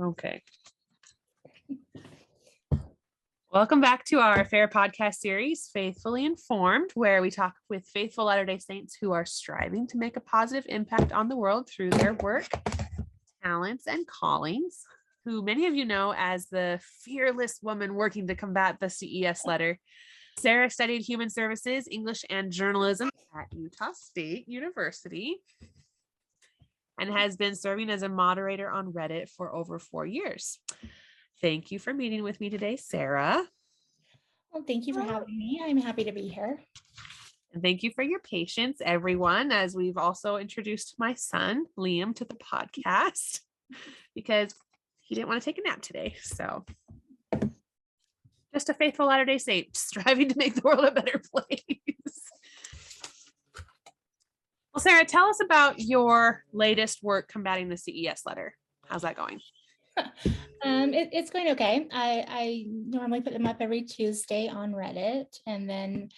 Okay. Welcome back to our FAIR podcast series, Faithfully Informed, where we talk with faithful Latter-day Saints who are striving to make a positive impact on the world through their work, talents, and callings, who many of you know as the fearless woman working to combat the CES letter. Sarah studied human services, English, and journalism at Utah State University and has been serving as a moderator on Reddit for over 4 years. Thank you for meeting with me today, Sarah. Well, thank you for having me. I'm happy to be here. And thank you for your patience, everyone, as we've also introduced my son, Liam, to the podcast because he didn't want to take a nap today. So just a faithful Latter-day Saint striving to make the world a better place. Well, Sarah, tell us about your latest work combating the CES letter. How's that going? It's going okay. I normally put them up every Tuesday on Reddit, and then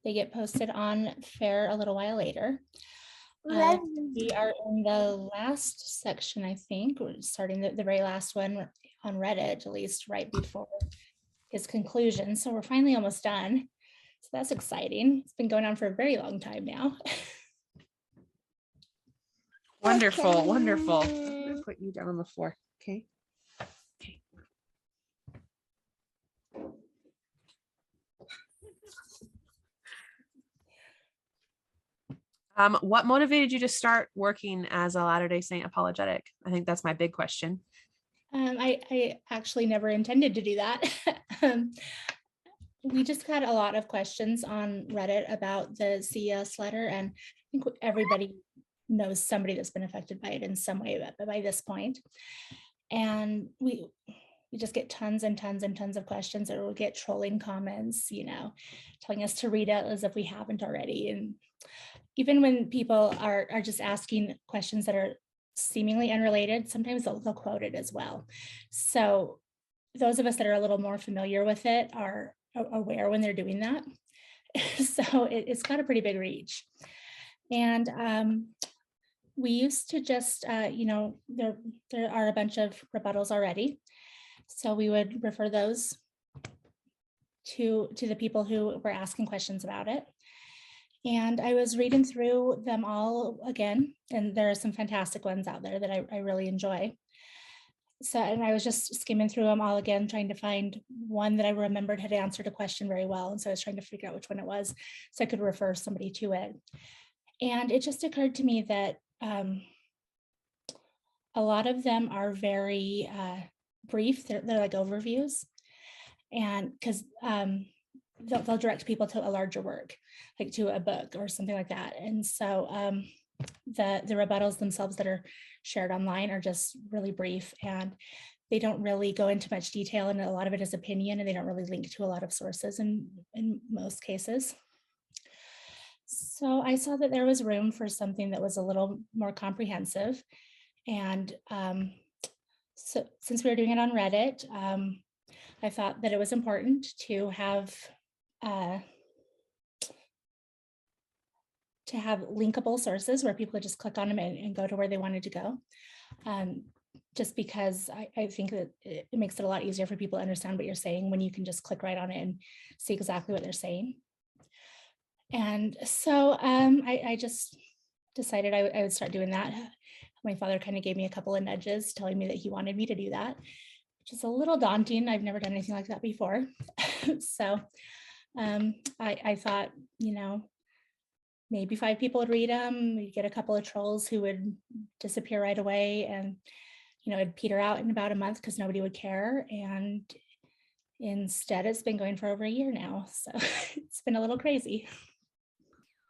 they get posted on FAIR a little while later. We are in the last section, I think. We're starting the very last one on Reddit, at least right before his conclusion. So we're finally almost done. So that's exciting. It's been going on for a very long time now. Wonderful, wonderful. I'm going to put you down on the floor. Okay. What motivated you to start working as a Latter-day Saint apologetic? I think that's my big question. I actually never intended to do that. We just got a lot of questions on Reddit about the CES letter, and I think everybody knows somebody that's been affected by it in some way by this point. And we just get tons and tons and tons of questions, or we'll get trolling comments, telling us to read it as if we haven't already. And even when people are just asking questions that are seemingly unrelated, sometimes they'll quote it as well. So those of us that are a little more familiar with it are aware when they're doing that. So it's got a pretty big reach. And we used to just, there are a bunch of rebuttals already. So we would refer those to the people who were asking questions about it. And I was reading through them all again, and there are some fantastic ones out there that I really enjoy. So, and I was just skimming through them all again, trying to find one that I remembered had answered a question very well. And so I was trying to figure out which one it was so I could refer somebody to it. And it just occurred to me that a lot of them are very brief. They're like overviews. And because they'll direct people to a larger work, like to a book or something like that. And so the rebuttals themselves that are shared online are just really brief, and they don't really go into much detail, and a lot of it is opinion, and they don't really link to a lot of sources in most cases. So I saw that there was room for something that was a little more comprehensive. And so since we were doing it on Reddit, I thought that it was important to have linkable sources where people could just click on them and go to where they wanted to go. Just because I think that it makes it a lot easier for people to understand what you're saying when you can just click right on it and see exactly what they're saying. And so I just decided I would start doing that. My father kind of gave me a couple of nudges telling me that he wanted me to do that, which is a little daunting. I've never done anything like that before. So I thought, maybe 5 people would read them. We'd get a couple of trolls who would disappear right away, and it'd peter out in about a month because nobody would care. And instead, it's been going for over a year now. So it's been a little crazy.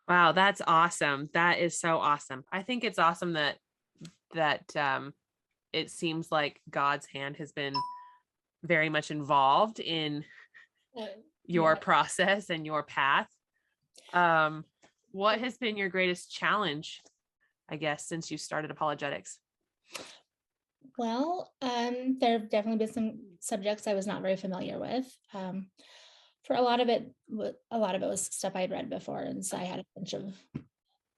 Wow, that's awesome. That is so awesome. I think it's awesome that it seems like God's hand has been very much involved in your process and your path. What has been your greatest challenge, I guess, since you started apologetics? Well, there have definitely been some subjects I was not very familiar with. For a lot of it was stuff I'd read before, and so I had a bunch of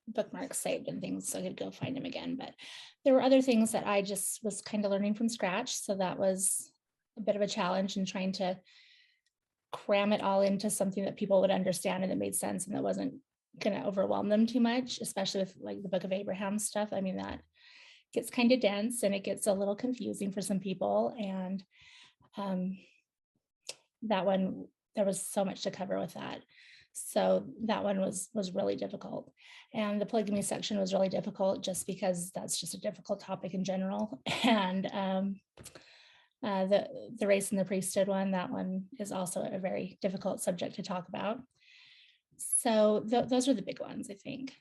bookmarks saved and things so I could go find them again. But there were other things that I just was kind of learning from scratch. So that was a bit of a challenge in trying to cram it all into something that people would understand and that made sense and that wasn't going to overwhelm them too much, especially with like the Book of Abraham stuff. I mean, that gets kind of dense and it gets a little confusing for some people. And um, that one, there was so much to cover with that. So that one was really difficult. And the polygamy section was really difficult just because that's just a difficult topic in general. And the race and the priesthood one, that one is also a very difficult subject to talk about. So those are the big ones, I think.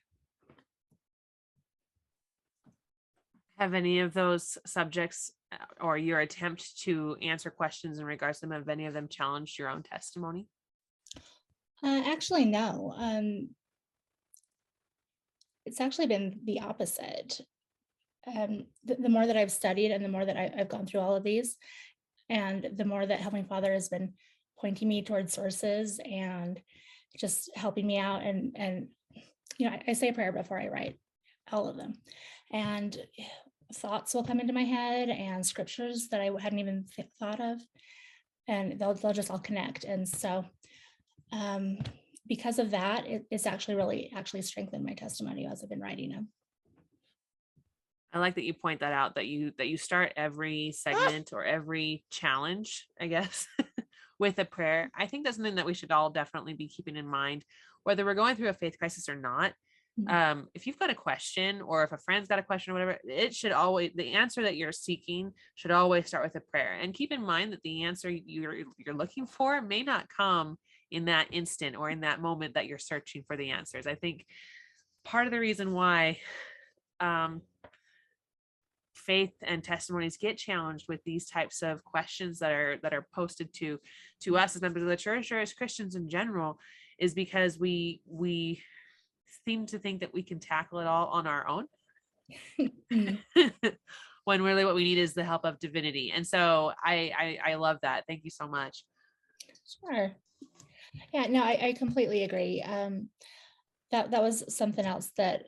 Have any of those subjects or your attempt to answer questions in regards to them, have any of them challenged your own testimony? Actually, no. It's actually been the opposite. The more that I've studied and the more that I've gone through all of these, and the more that Heavenly Father has been pointing me towards sources and just helping me out. And I say a prayer before I write all of them. And thoughts will come into my head and scriptures that I hadn't even thought of. And they'll just all connect. And so because of that, it's actually strengthened my testimony as I've been writing them. I like that you point that out, that you start every segment or every challenge, I guess, with a prayer. I think that's something that we should all definitely be keeping in mind, whether we're going through a faith crisis or not. If you've got a question, or if a friend's got a question or whatever, the answer that you're seeking should always start with a prayer. And keep in mind that the answer you're looking for may not come in that instant or in that moment that you're searching for the answers. I think part of the reason why faith and testimonies get challenged with these types of questions that are posted to us as members of the church or as Christians in general is because we seem to think that we can tackle it all on our own. When really what we need is the help of divinity. And so I love that. Thank you so much. Sure. Yeah, no, I completely agree. That was something else that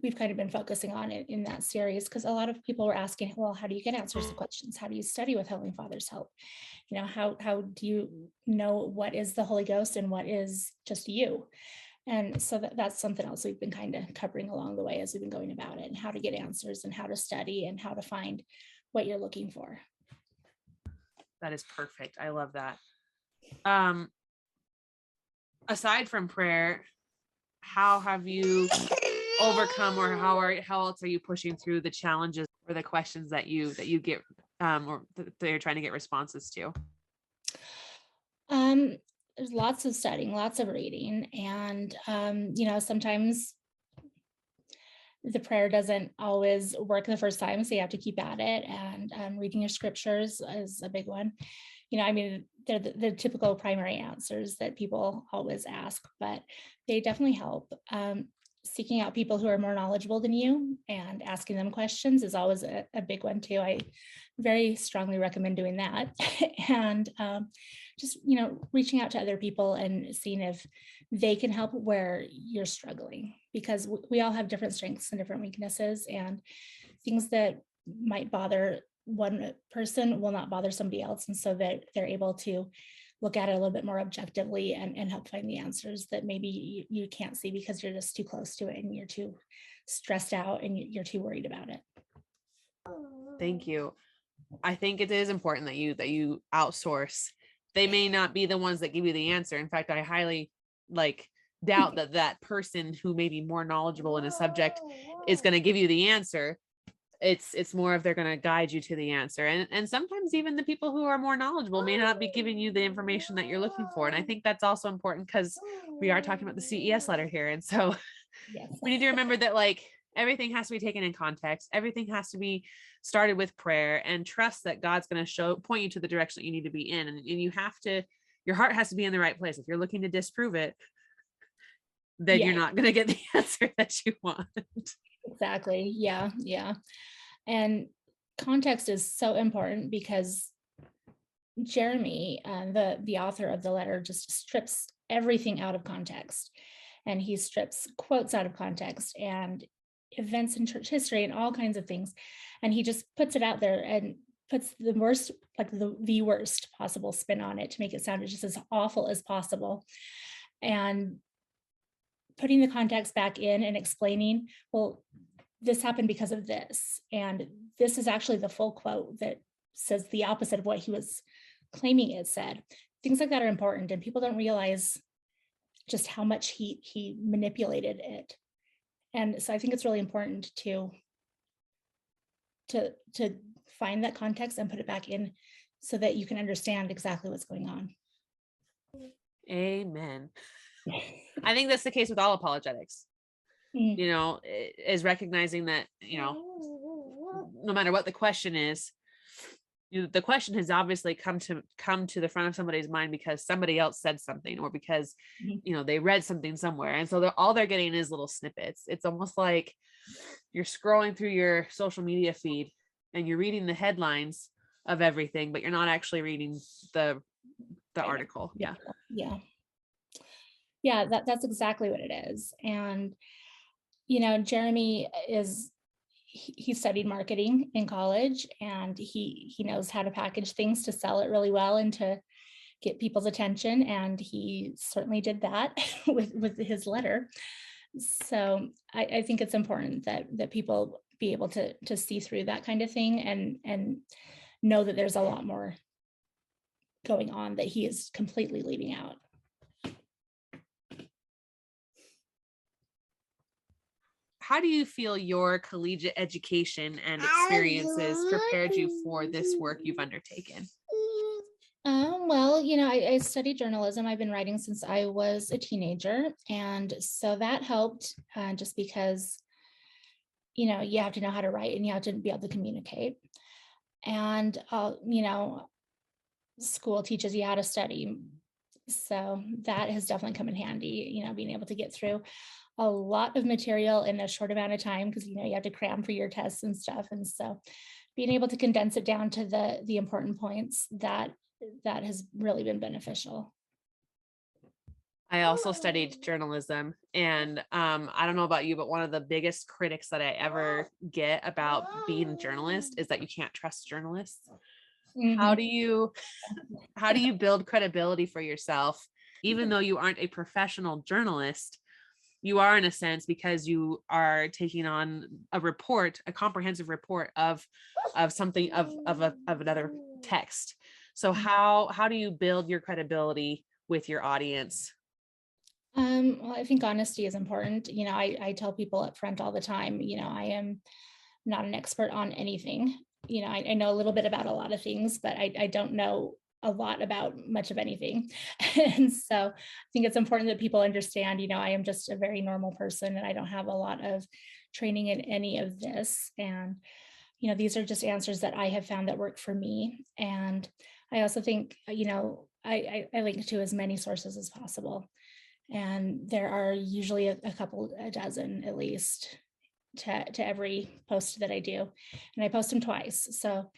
we've kind of been focusing on in that series, because a lot of people were asking, well, how do you get answers to questions? How do you study with Heavenly Father's help? How do you know what is the Holy Ghost and what is just you? And so that's something else we've been kind of covering along the way as we've been going about it, and how to get answers and how to study and how to find what you're looking for. That is perfect. I love that. Aside from prayer, how have you overcome, or how else are you pushing through the challenges or the questions that you get or that you're trying to get responses to? There's lots of studying, lots of reading, and sometimes the prayer doesn't always work the first time, so you have to keep at it. And reading your scriptures is a big one. They're the typical primary answers that people always ask, but they definitely help. Seeking out people who are more knowledgeable than you and asking them questions is always a big one too. I very strongly recommend doing that. And just, reaching out to other people and seeing if they can help where you're struggling, because we all have different strengths and different weaknesses, and things that might bother one person will not bother somebody else. And so that they're able to look at it a little bit more objectively and help find the answers that maybe you can't see because you're just too close to it and you're too stressed out and you're too worried about it. Thank you. I think it is important that you outsource. They may not be the ones that give you the answer. In fact, I highly doubt that person who may be more knowledgeable in a subject is going to give you the answer. It's more of they're going to guide you to the answer. And sometimes even the people who are more knowledgeable may not be giving you the information that you're looking for. And I think that's also important because we are talking about the CES letter here. And so yes, we need to remember that everything has to be taken in context. Everything has to be started with prayer, and trust that God's going to point you to the direction that you need to be in. And your heart has to be in the right place. If you're looking to disprove it, then you're not going to get the answer that you want. Exactly. Yeah. And context is so important, because Jeremy, the author of the letter, just strips everything out of context. and he strips quotes out of context and events in church history and all kinds of things. And he just puts it out there and puts the worst, like the worst possible spin on it to make it sound just as awful as possible. And putting the context back in and explaining, well, this happened because of this. And this is actually the full quote that says the opposite of what he was claiming it said. Things like that are important, and people don't realize just how much he manipulated it. And so I think it's really important to find that context and put it back in so that you can understand exactly what's going on. Amen. I think that's the case with all apologetics. You know, is recognizing that, you know, no matter what the question is, the question has obviously come to the front of somebody's mind because somebody else said something, or because, you know, they read something somewhere. And so all they're getting is little snippets. It's almost like you're scrolling through your social media feed and you're reading the headlines of everything, but you're not actually reading the article. Yeah, that's exactly what it is. And you know, Jeremy he studied marketing in college, and he knows how to package things to sell it really well and to get people's attention. And he certainly did that with his letter. So I think it's important that people be able to see through that kind of thing and know that there's a lot more going on that he is completely leaving out. How do you feel your collegiate education and experiences prepared you for this work you've undertaken? Well, you know, I studied journalism. I've been writing since I was a teenager. And so that helped just because, you know, you have to know how to write and you have to be able to communicate. And, you know, school teaches you how to study. So that has definitely come in handy, you know, being able to get through a lot of material in a short amount of time, because, you know, you have to cram for your tests and stuff. And so being able to condense it down to the important points, that has really been beneficial. I also studied journalism, and I don't know about you, but one of the biggest critics that I ever get about being a journalist is that you can't trust journalists. Mm-hmm. How do you build credibility for yourself, even though you aren't a professional journalist? You are, in a sense, because you are taking on a comprehensive report of something of another text. So how do you build your credibility with your audience? Well, I think honesty is important. You know, I tell people up front all the time, you know, I am not an expert on anything. You know, I know a little bit about a lot of things, but I don't know a lot about much of anything. And so I think it's important that people understand, you know, I am just a very normal person and I don't have a lot of training in any of this. And, you know, these are just answers that I have found that work for me. And I also think, you know, I link to as many sources as possible. And there are usually a dozen at least to every post that I do. And I post them twice. So,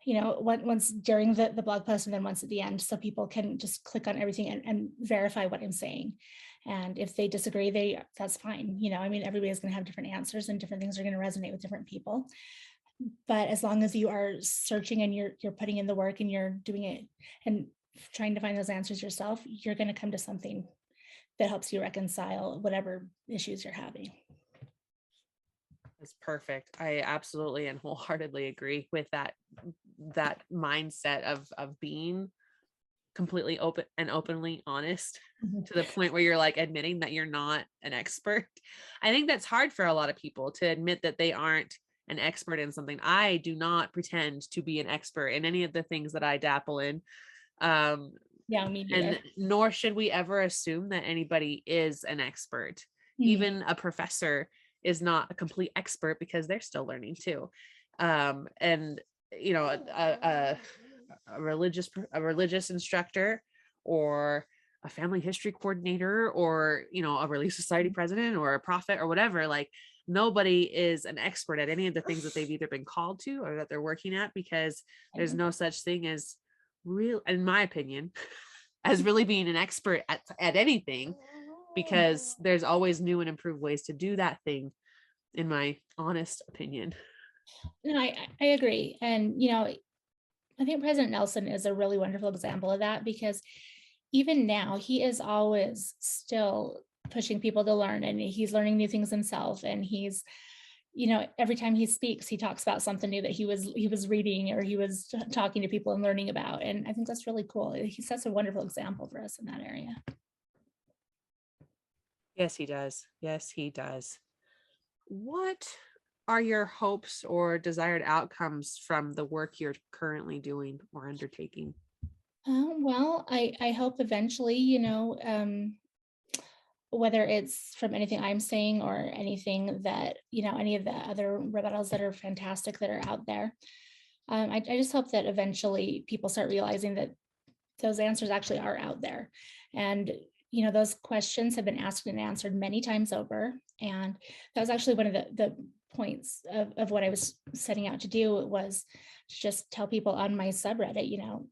you know, once during the blog post and then once at the end, so people can just click on everything and verify what I'm saying. And if they disagree, that's fine. You know, I mean, everybody's going to have different answers and different things are going to resonate with different people. But as long as you are searching and you're putting in the work and you're doing it and trying to find those answers yourself, you're going to come to something that helps you reconcile whatever issues you're having. That's perfect. I absolutely and wholeheartedly agree with that mindset of being completely open and openly honest to the point where you're like admitting that you're not an expert. I think that's hard for a lot of people to admit that they aren't an expert in something. I do not pretend to be an expert in any of the things that I dabble in. Yeah, me neither. And nor should we ever assume that anybody is an expert. Even a professor is not a complete expert because they're still learning too. And you know, a religious instructor or a family history coordinator or, you know, a Relief Society president or a prophet or whatever, like nobody is an expert at any of the things that they've either been called to or that they're working at, because there's no such thing as real, in my opinion, as really being an expert at anything. because there's always new and improved ways to do that thing, in my honest opinion. No, I agree. And, I think President Nelson is a really wonderful example of that, because even now he is always still pushing people to learn, and he's learning new things himself. And he's, every time he speaks, he talks about something new that he was reading or he was talking to people and learning about. And I think that's really cool. He sets a wonderful example for us in that area. Yes, he does. Yes, he does. What are your hopes or desired outcomes from the work you're currently doing or undertaking? Well, I hope eventually, whether it's from anything I'm saying or anything that, any of the other rebuttals that are fantastic that are out there. I just hope that eventually people start realizing that those answers actually are out there. And, those questions have been asked and answered many times over. And that was actually one of the points of what I was setting out to do, was to just tell people on my subreddit,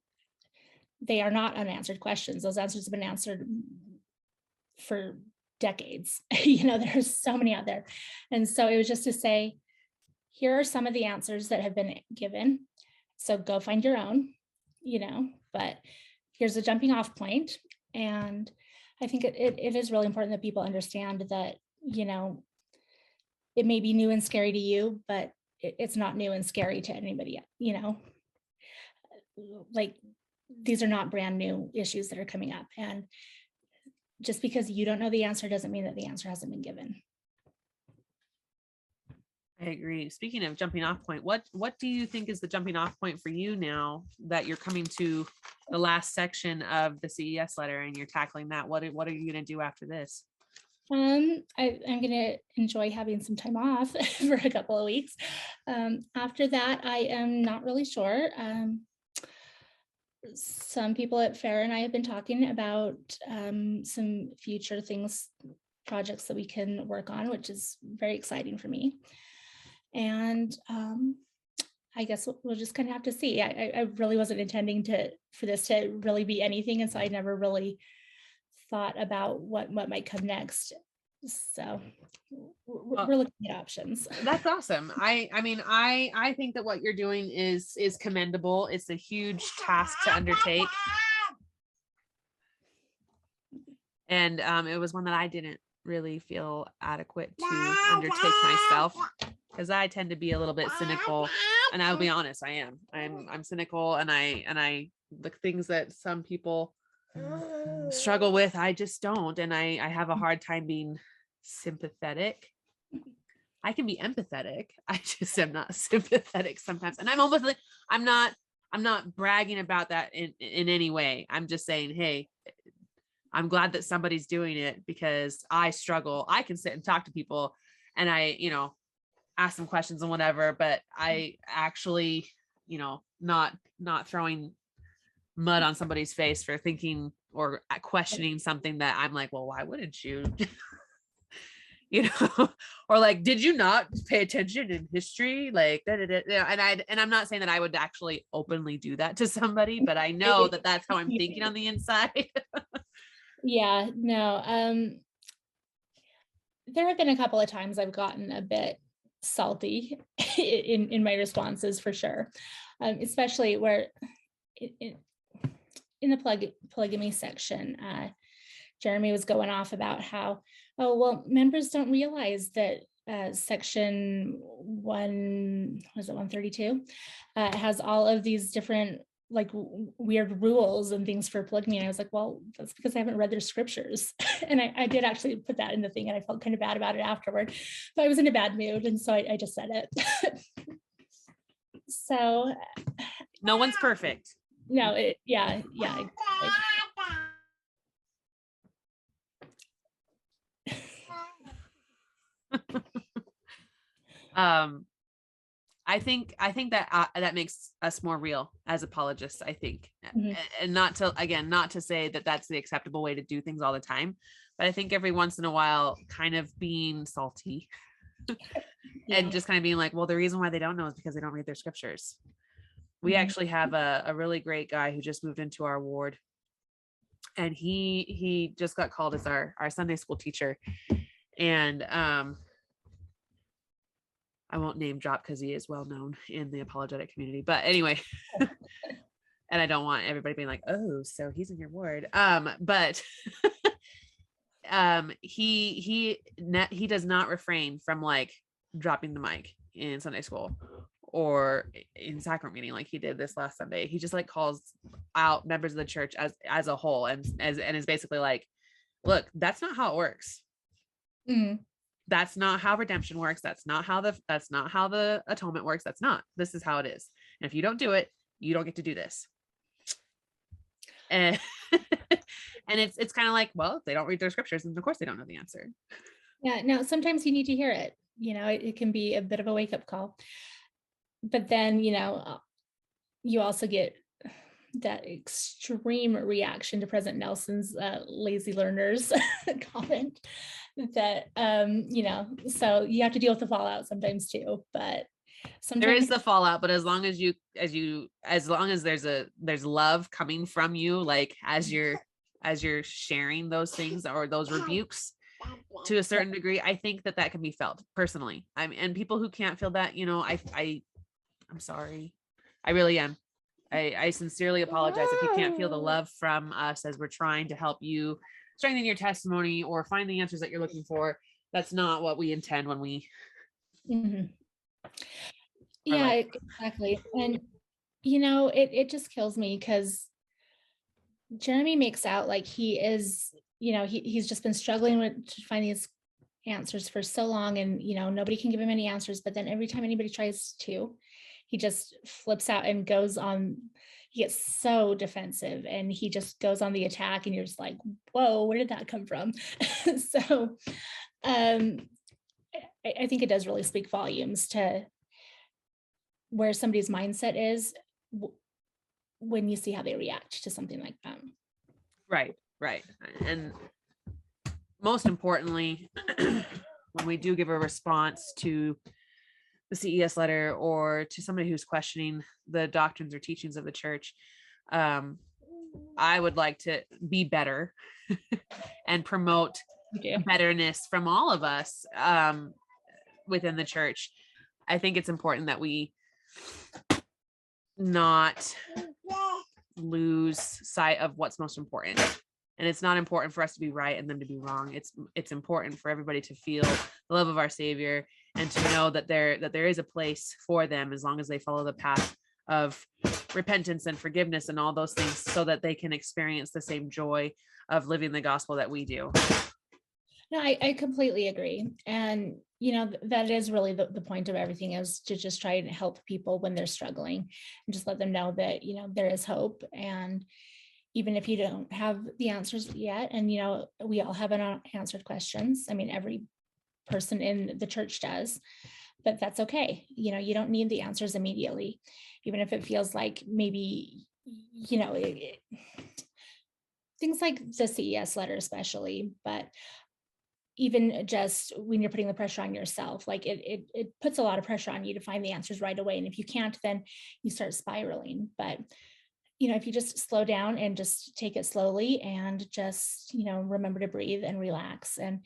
they are not unanswered questions. Those answers have been answered for decades. There's so many out there. And so it was just to say, here are some of the answers that have been given. So go find your own, but here's a jumping off point. And I think it is really important that people understand that, it may be new and scary to you, but it's not new and scary to anybody, like these are not brand new issues that are coming up. And just because you don't know the answer doesn't mean that the answer hasn't been given. I agree. Speaking of jumping off point, what do you think is the jumping off point for you now that you're coming to the last section of the CES letter and you're tackling that? What are you going to do after this? I'm going to enjoy having some time off for a couple of weeks. After that, I am not really sure. Some people at FAIR and I have been talking about some future things, projects that we can work on, which is very exciting for me. And I guess we'll just kind of have to see. I really wasn't intending for this to really be anything. And so I never really thought about what might come next. So we're looking at options. That's awesome. I think that what you're doing is commendable. It's a huge task to undertake. And it was one that I didn't really feel adequate to undertake myself, because I tend to be a little bit cynical, and I'll be honest, I'm cynical, and I the things that some people struggle with, I just don't, and I have a hard time being sympathetic. I can be empathetic. I just am not sympathetic sometimes, and I'm almost like I'm not bragging about that in any way. I'm just saying, hey, I'm glad that somebody's doing it, because I struggle. I can sit and talk to people and I, ask them questions and whatever, but I actually, not throwing mud on somebody's face for thinking or questioning something that I'm like, well, why wouldn't you? Or like, did you not pay attention in history? Like, and I'm not saying that I would actually openly do that to somebody, but I know that that's how I'm thinking on the inside. Yeah, no. There have been a couple of times I've gotten a bit salty in my responses, for sure. Especially where in the polygamy section, Jeremy was going off about how, oh, well, members don't realize that section 132 has all of these different like weird rules and things for polygamy. And I was like, well, that's because I haven't read their scriptures. And I did actually put that in the thing, and I felt kind of bad about it afterward, but I was in a bad mood. And so I just said it. So no one's perfect. No, yeah. Exactly. I think that that makes us more real as apologists, I think. Mm-hmm. And not to say that that's the acceptable way to do things all the time, but I think every once in a while kind of being salty and just kind of being like, well, the reason why they don't know is because they don't read their scriptures. We actually have a really great guy who just moved into our ward, and he just got called as our Sunday school teacher. And I won't name drop because he is well known in the apologetic community. But anyway, and I don't want everybody being like, oh, so he's in your ward. But he does not refrain from like dropping the mic in Sunday school or in sacrament meeting like he did this last Sunday. He just like calls out members of the church as a whole and is basically like, look, that's not how it works. Mm. That's not how redemption works. That's not how the atonement works. This is how it is. And if you don't do it, you don't get to do this. And and it's kind of like, well, if they don't read their scriptures, and of course they don't know the answer. Yeah, no, sometimes you need to hear it. It can be a bit of a wake-up call. But then, you also get that extreme reaction to President Nelson's lazy learners comment that, so you have to deal with the fallout sometimes too, but sometimes there is the fallout, but as long as there's love coming from you, like as you're sharing those things or those rebukes to a certain degree, I think that can be felt personally. And people who can't feel that, I'm sorry. I really am. I sincerely apologize if you can't feel the love from us as we're trying to help you strengthen your testimony or find the answers that you're looking for. That's not what we intend when we. Mm-hmm. Yeah, exactly. And, it just kills me because Jeremy makes out like he is, he's just been struggling to find these answers for so long, and nobody can give him any answers. But then every time anybody tries to, he just flips out and he gets so defensive and he just goes on the attack, and you're just like, whoa, where did that come from? So I think it does really speak volumes to where somebody's mindset is when you see how they react to something like that. Right. And most importantly, when we do give a response to the CES letter or to somebody who's questioning the doctrines or teachings of the church, I would like to be better and promote betterness from all of us within the church. I think it's important that we not lose sight of what's most important. And it's not important for us to be right and them to be wrong. It's important for everybody to feel the love of our Savior and to know that there is a place for them as long as they follow the path of repentance and forgiveness and all those things, so that they can experience the same joy of living the gospel that we do. No, I completely agree. And, that is really the point of everything, is to just try and help people when they're struggling and just let them know that, there is hope. And even if you don't have the answers yet, and, we all have unanswered questions. I mean, every person in the church does, but that's okay. You don't need the answers immediately, even if it feels like maybe, things like the CES letter, especially, but even just when you're putting the pressure on yourself, like it puts a lot of pressure on you to find the answers right away. And if you can't, then you start spiraling. But, if you just slow down and just take it slowly and just, remember to breathe and relax. And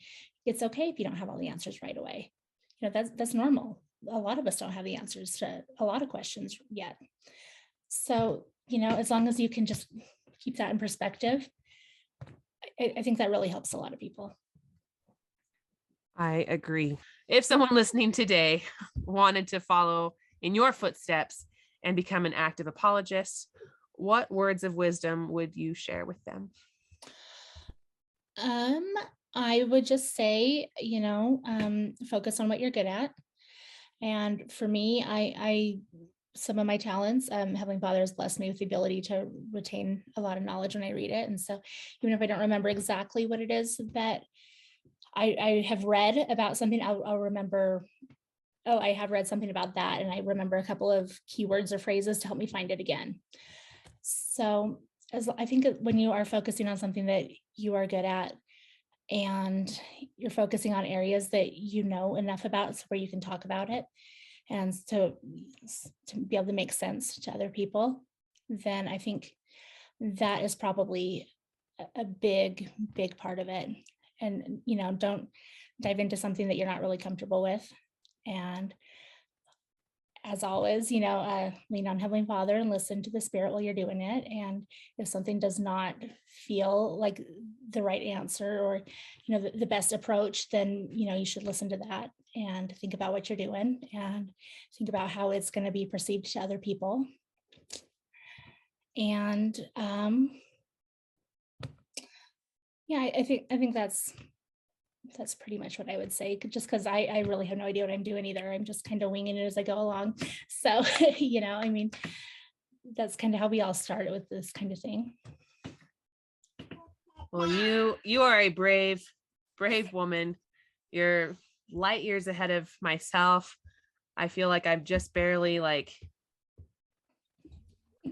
it's okay if you don't have all the answers right away. That's normal. A lot of us don't have the answers to a lot of questions yet. So, as long as you can just keep that in perspective, I think that really helps a lot of people. I agree. If someone listening today wanted to follow in your footsteps and become an active apologist, what words of wisdom would you share with them? I would just say, focus on what you're good at. And for me, I some of my talents, Heavenly Father has blessed me with the ability to retain a lot of knowledge when I read it. And so even if I don't remember exactly what it is that I have read about something, I'll remember, oh, I have read something about that. And I remember a couple of keywords or phrases to help me find it again. So I think when you are focusing on something that you are good at, and you're focusing on areas that you know enough about so where you can talk about it and to be able to make sense to other people, then I think that is probably a big, big part of it. And, don't dive into something that you're not really comfortable with. And as always, lean on Heavenly Father and listen to the Spirit while you're doing it. And if something does not feel like the right answer or, the best approach, then, you should listen to that and think about what you're doing and think about how it's going to be perceived to other people. And I think that's pretty much what I would say, just because I really have no idea what I'm doing either. I'm just kind of winging it as I go along. So, that's kind of how we all started with this kind of thing. Well, you are a brave woman. You're light years ahead of myself. I feel like I've just barely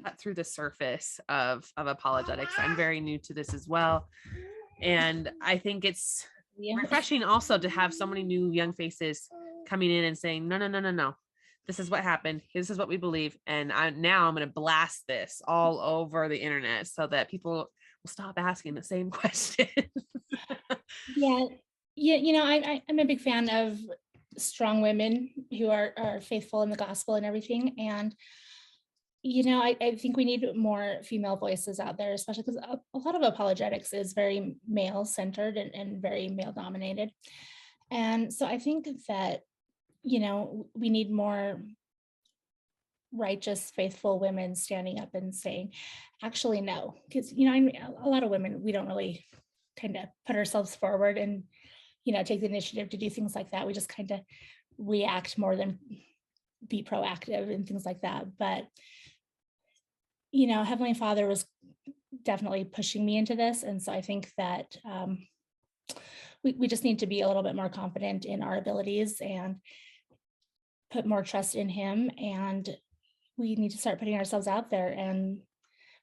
cut through the surface of apologetics. I'm very new to this as well. And I think it's refreshing also to have so many new young faces coming in and saying, no. This is what happened. This is what we believe. And I'm going to blast this all over the internet so that people will stop asking the same question. I'm a big fan of strong women who are faithful in the gospel and everything. And, I think we need more female voices out there, especially because a lot of apologetics is very male centered and very male dominated. And so I think that, we need more righteous, faithful women standing up and saying, actually, no, because, a lot of women, we don't really kind of put ourselves forward and, take the initiative to do things like that. We just kind of react more than be proactive and things like that. But, Heavenly Father was definitely pushing me into this. And so I think that we just need to be a little bit more confident in our abilities and put more trust in Him. And we need to start putting ourselves out there, and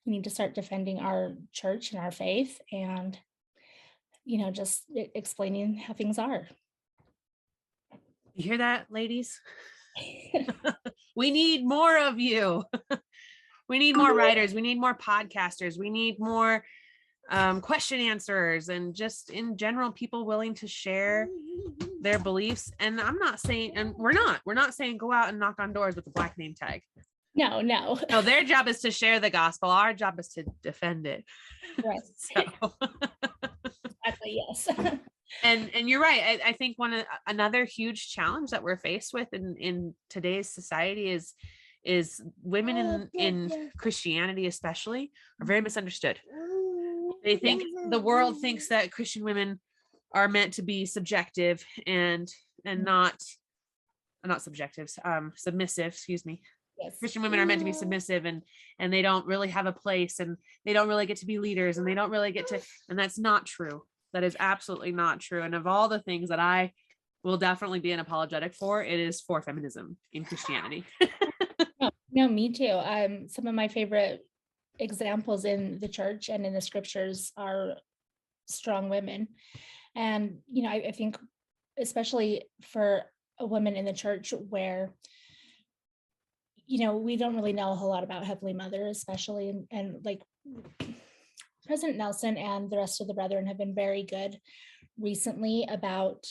we need to start defending our church and our faith and, just explaining how things are. You hear that, ladies? We need more of you. We need more writers. We need more podcasters. We need more question answers, and just in general, people willing to share their beliefs. And I'm not saying, and we're not saying go out and knock on doors with a black name tag. No. No, their job is to share the gospel. Our job is to defend it. Right. So. Exactly, yes. And you're right. I think another huge challenge that we're faced with in today's society is women in Christianity especially are very misunderstood. They think the world thinks that Christian women are meant to be subjective and not subjective, submissive, excuse me. Yes. Christian women are meant to be submissive and they don't really have a place, and they don't really get to be leaders, and they don't really get to, and that's not true. That is absolutely not true. And of all the things that I will definitely be an apologetic for, it is for feminism in Christianity. No, me too. Some of my favorite examples in the church and in the scriptures are strong women. And, I think especially for a woman in the church where, we don't really know a whole lot about Heavenly Mother, especially, and like President Nelson and the rest of the brethren have been very good recently about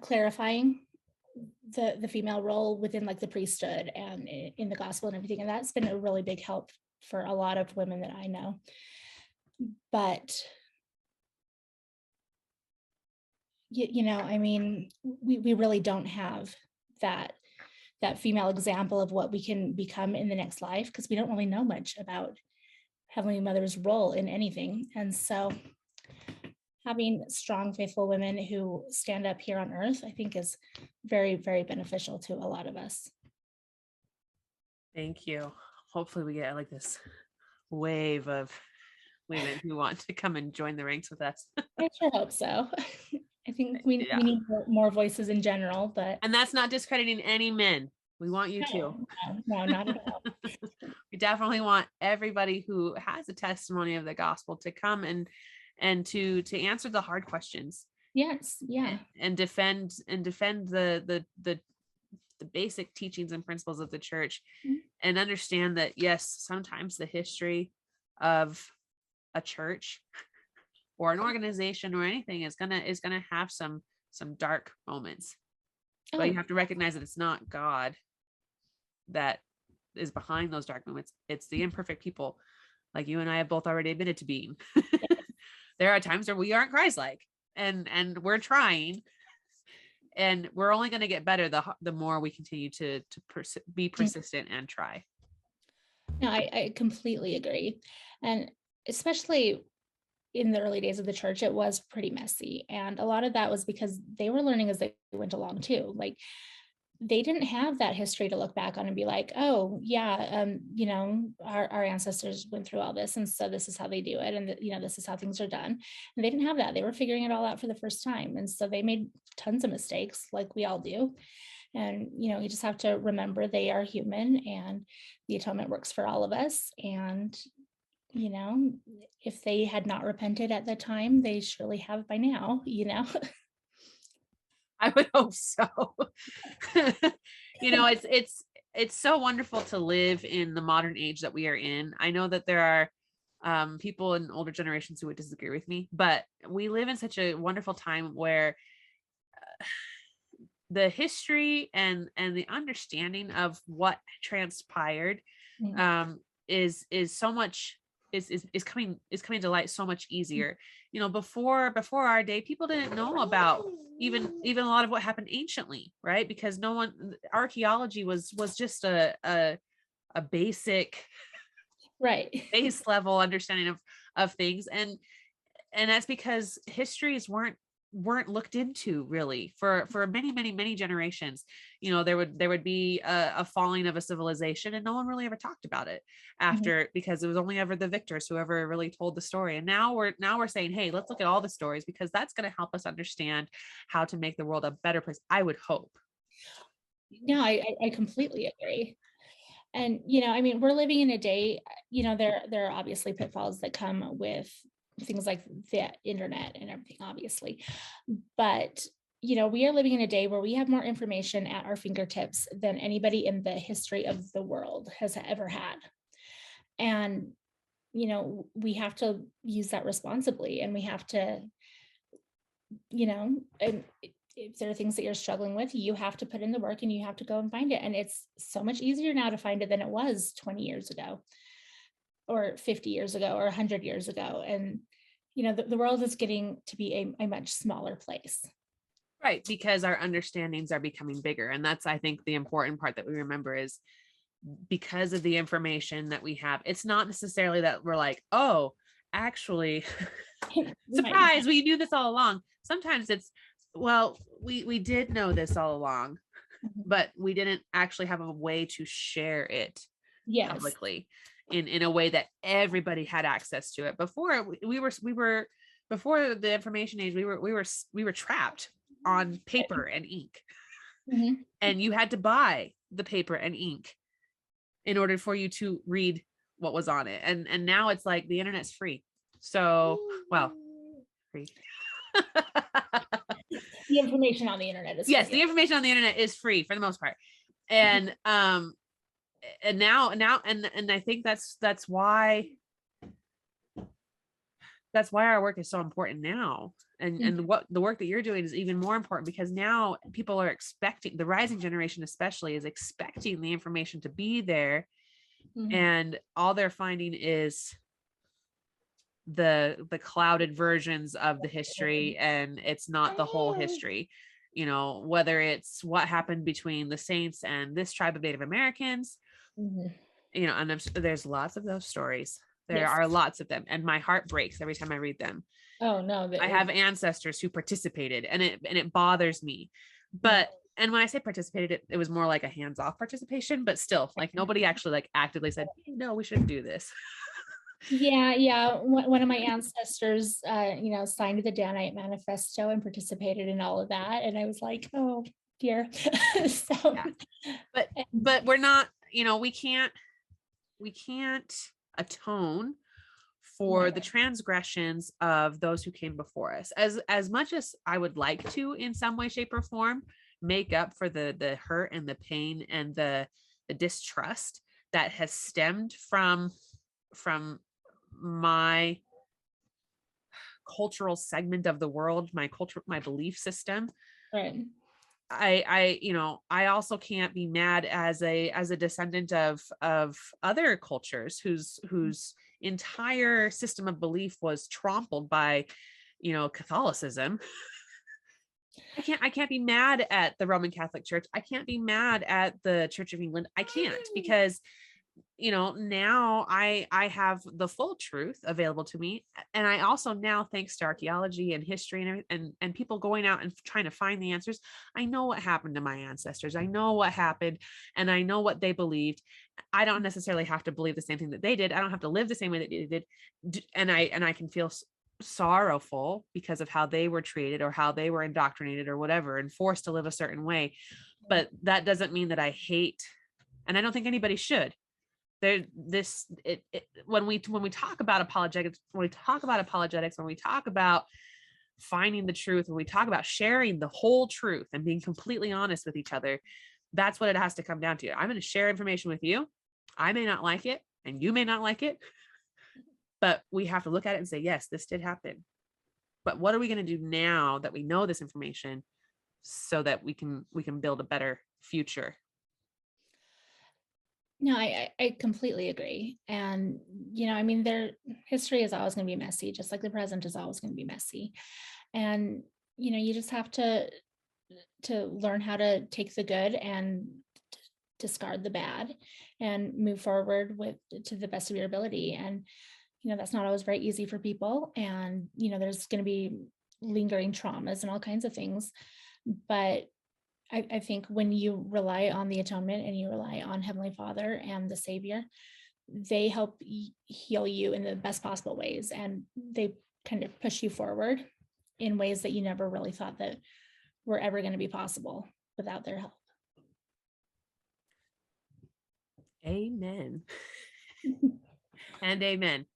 clarifying the female role within like the priesthood and in the gospel and everything. And that's been a really big help for a lot of women that I know. But, we really don't have that female example of what we can become in the next life, because we don't really know much about Heavenly Mother's role in anything. And so having strong, faithful women who stand up here on earth, I think is very, very beneficial to a lot of us. Thank you. Hopefully we get like this wave of women who want to come and join the ranks with us. I sure hope so. I think we need more voices in general, and that's not discrediting any men. We want you too. No, not at all. We definitely want everybody who has a testimony of the gospel to come and to answer the hard questions. Yes, yeah. And defend the basic teachings and principles of the church, and understand that, yes, sometimes the history of a church or an organization or anything is gonna have some dark moments. But you have to recognize that it's not God that is behind those dark moments. It's the imperfect people, like you and I have both already admitted to being. There are times where we aren't Christ-like, and we're trying, and we're only going to get better the more we continue to be persistent and try. No, I completely agree. And especially in the early days of the church, it was pretty messy. And a lot of that was because they were learning as they went along too. Like, they didn't have that history to look back on and be like, oh yeah, our ancestors went through all this, and so this is how they do it, and this is how things are done. And they didn't have that. They were figuring it all out for the first time, and so they made tons of mistakes, like we all do. And you just have to remember they are human, and the atonement works for all of us. And if they had not repented at the time, they surely have by now. I would hope so. It's so wonderful to live in the modern age that we are in. I know that there are people in older generations who would disagree with me, but we live in such a wonderful time where the history and the understanding of what transpired is so much is coming to light so much easier. Before our day, people didn't know about even a lot of what happened anciently, right? Because archaeology was just a basic, right, base level understanding of things, and that's because histories weren't looked into really for many generations. There would be a falling of a civilization, and no one really ever talked about it after, because it was only ever the victors who ever really told the story. And now we're saying, hey, let's look at all the stories, because that's going to help us understand how to make the world a better place, I would hope. No, I completely agree. And we're living in a day, there are obviously pitfalls that come with things like the internet and everything, obviously. But we are living in a day where we have more information at our fingertips than anybody in the history of the world has ever had. And we have to use that responsibly, and we have to, and if there are things that you're struggling with, you have to put in the work, and you have to go and find it. And it's so much easier now to find it than it was 20 years ago, or 50 years ago, or 100 years ago. And the world is getting to be a much smaller place. Right, because our understandings are becoming bigger. And that's, I think, the important part that we remember is, because of the information that we have, it's not necessarily that we're like, oh, actually, surprise, we knew this all along. Sometimes it's, well, we did know this all along, but we didn't actually have a way to share it publicly in a way that everybody had access to it. Before we were before the information age, we were trapped on paper and ink, and you had to buy the paper and ink in order for you to read what was on it. And now it's like the internet's free. So, well, free. The information on the internet is yes, free. the information on the internet is free for the most part. And now and I think that's why our work is so important now. And what the work that you're doing is even more important, because now people are expecting, the rising generation especially is expecting the information to be there, and all they're finding is the clouded versions of the history, and it's not the whole history. Whether it's what happened between the Saints and this tribe of Native Americans, and there's lots of those stories. There are lots of them, and my heart breaks every time I read them. Oh no, I have ancestors who participated, and it bothers me. But and when I say participated, it was more like a hands-off participation, but still, like, nobody actually like actively said, no, we shouldn't do this. Yeah. One of my ancestors, signed the Danite Manifesto and participated in all of that, and I was like, oh dear. So, but we're not, we can't atone for the transgressions of those who came before us. As much as I would like to, in some way, shape, or form, make up for the hurt and the pain and the distrust that has stemmed from my cultural segment of the world, my culture, my belief system. Right. I also can't be mad as a descendant of other cultures whose entire system of belief was trampled by, Catholicism. I can't be mad at the Roman Catholic Church. I can't be mad at the Church of England. I can't, because now I have the full truth available to me. And I also now, thanks to archaeology and history and people going out and trying to find the answers, I know what happened to my ancestors. I know what happened, and I know what they believed. I don't necessarily have to believe the same thing that they did. I don't have to live the same way that they did. And I can feel sorrowful because of how they were treated or how they were indoctrinated or whatever and forced to live a certain way. But that doesn't mean that I hate, and I don't think anybody should. When we talk about apologetics, when we talk about finding the truth, when we talk about sharing the whole truth and being completely honest with each other, that's what it has to come down to. I'm going to share information with you. I may not like it, and you may not like it, but we have to look at it and say, yes, this did happen. But what are we going to do now that we know this information so that we can build a better future? No, I completely agree. And, their history is always going to be messy, just like the present is always going to be messy. And, you just have to learn how to take the good and discard the bad and move forward to the best of your ability. And, that's not always very easy for people. And, there's going to be lingering traumas and all kinds of things. But I think when you rely on the atonement and you rely on Heavenly Father and the Savior, they help heal you in the best possible ways. And they kind of push you forward in ways that you never really thought that were ever going to be possible without their help. Amen. And amen.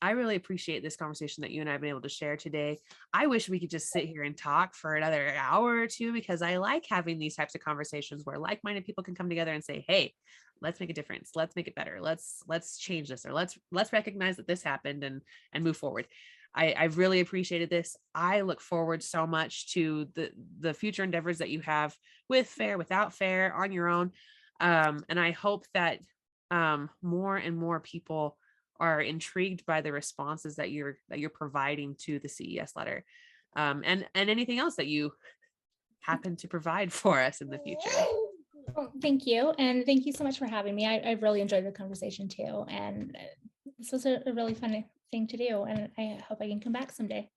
I really appreciate this conversation that you and I have been able to share today. I wish we could just sit here and talk for another hour or two, because I like having these types of conversations where like-minded people can come together and say, hey, let's make a difference. Let's make it better. Let's change this, or let's recognize that this happened and move forward. I've really appreciated this. I look forward so much to the future endeavors that you have with FAIR, without FAIR, on your own. And I hope that more and more people are intrigued by the responses that you're providing to the CES letter, and anything else that you happen to provide for us in the future. Well, thank you. And thank you so much for having me. I've really enjoyed the conversation too. And this was a really fun thing to do. And I hope I can come back someday.